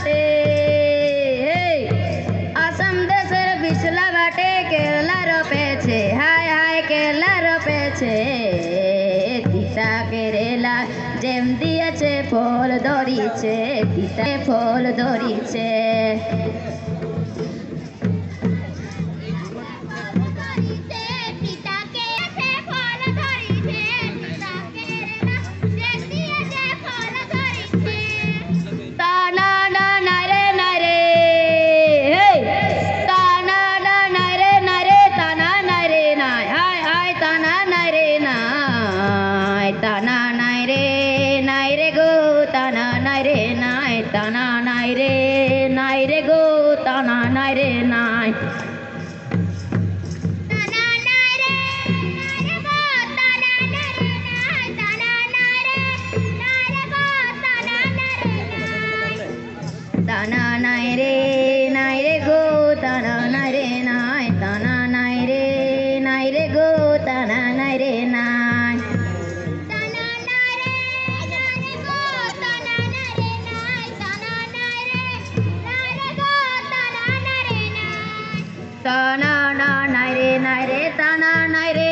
ঘাটে আসাম দেশের বিছলা ঘাটে কেরলা রপেছে হায় হায় কেরলা রপেছে তিতা কেরেলা যেম দিয়েছে ফল ধরিছে তিতা ফল ধরিছে ताना नाय रे गो ताना नाय रे नाय ताना नाय रे गो ताना नाय रे नाय ताना नाय रे गो ताना नाय रे नाय ताना नाय रे गो ताना नाय रे नाय ताना नाय रे गो ताना नाय रे नाय ताना नाय रे गो ताना नाय रे नाय ताना नाय रे ताना नाय रे